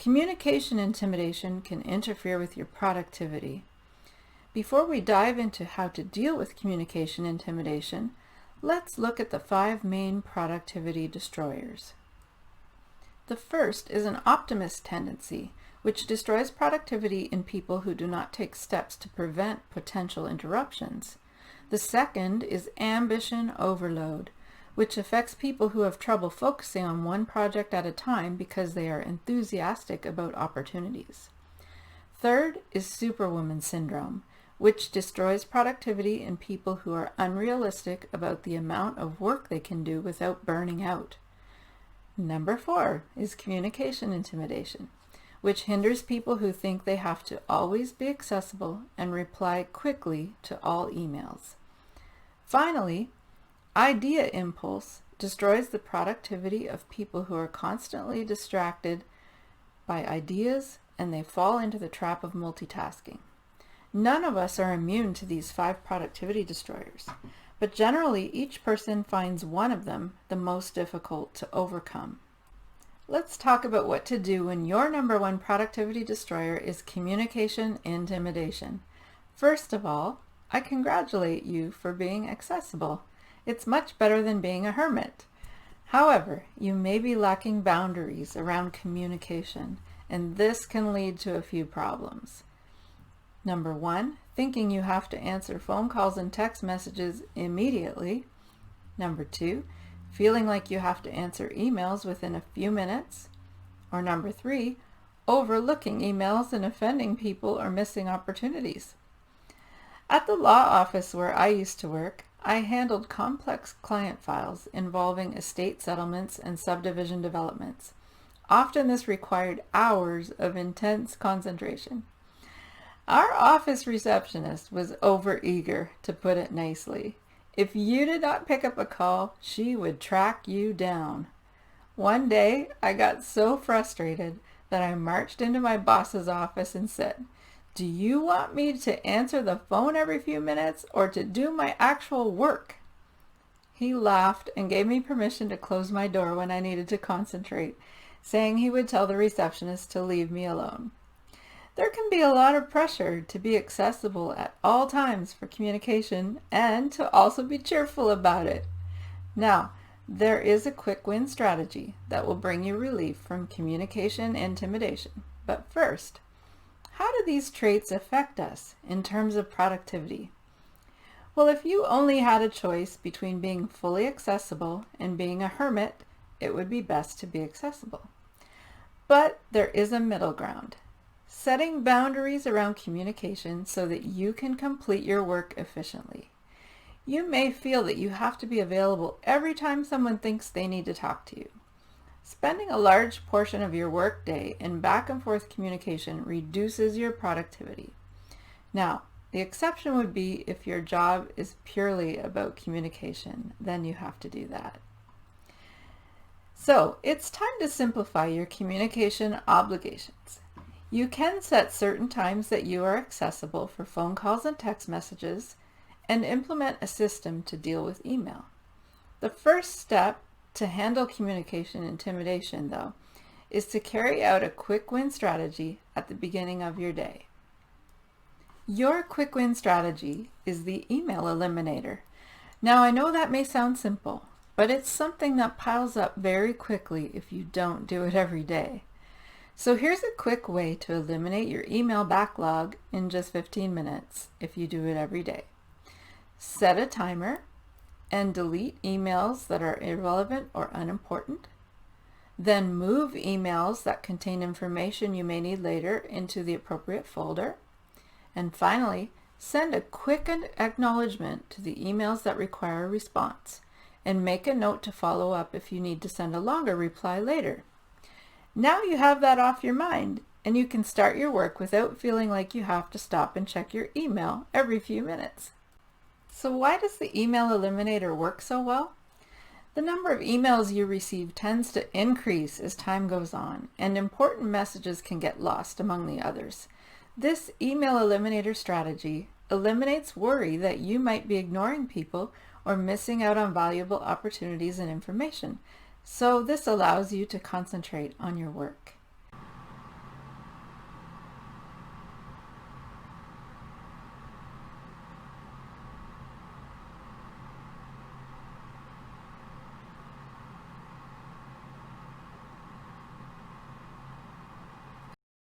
Communication intimidation can interfere with your productivity. Before we dive into how to deal with communication intimidation, let's look at the 5 main productivity destroyers. The first is an optimist tendency, which destroys productivity in people who do not take steps to prevent potential interruptions. The second is ambition overload, which affects people who have trouble focusing on one project at a time because they are enthusiastic about opportunities. Third is Superwoman syndrome, which destroys productivity in people who are unrealistic about the amount of work they can do without burning out. Number 4 is communication intimidation, which hinders people who think they have to always be accessible and reply quickly to all emails. Finally, idea impulse destroys the productivity of people who are constantly distracted by ideas, and they fall into the trap of multitasking. None of us are immune to these 5 productivity destroyers, but generally each person finds one of them the most difficult to overcome. Let's talk about what to do when your number 1 productivity destroyer is communication intimidation. First of all, I congratulate you for being accessible. It's much better than being a hermit. However, you may be lacking boundaries around communication, and this can lead to a few problems. Number 1, thinking you have to answer phone calls and text messages immediately. Number 2, feeling like you have to answer emails within a few minutes. Or number 3, overlooking emails and offending people or missing opportunities. At the law office where I used to work, I handled complex client files involving estate settlements and subdivision developments. Often this required hours of intense concentration. Our office receptionist was overeager, to put it nicely. If you did not pick up a call, she would track you down. One day, I got so frustrated that I marched into my boss's office and said, "Do you want me to answer the phone every few minutes or to do my actual work?" He laughed and gave me permission to close my door when I needed to concentrate, saying he would tell the receptionist to leave me alone. There can be a lot of pressure to be accessible at all times for communication and to also be cheerful about it. Now, there is a quick win strategy that will bring you relief from communication intimidation. But first, how do these traits affect us in terms of productivity? Well, if you only had a choice between being fully accessible and being a hermit, it would be best to be accessible. But there is a middle ground. Setting boundaries around communication so that you can complete your work efficiently. You may feel that you have to be available every time someone thinks they need to talk to you. Spending a large portion of your workday in back and forth communication reduces your productivity. Now, the exception would be if your job is purely about communication, then you have to do that. So, it's time to simplify your communication obligations. You can set certain times that you are accessible for phone calls and text messages, and implement a system to deal with email. The first step to handle communication intimidation, though, is to carry out a quick win strategy at the beginning of your day. Your quick win strategy is the email eliminator. Now, I know that may sound simple, but it's something that piles up very quickly if you don't do it every day. So here's a quick way to eliminate your email backlog in just 15 minutes if you do it every day. Set a timer and delete emails that are irrelevant or unimportant. Then move emails that contain information you may need later into the appropriate folder. And finally, send a quick acknowledgement to the emails that require a response, and make a note to follow up if you need to send a longer reply later. Now you have that off your mind, and you can start your work without feeling like you have to stop and check your email every few minutes. So why does the email eliminator work so well? The number of emails you receive tends to increase as time goes on, and important messages can get lost among the others. This email eliminator strategy eliminates worry that you might be ignoring people or missing out on valuable opportunities and information. So this allows you to concentrate on your work.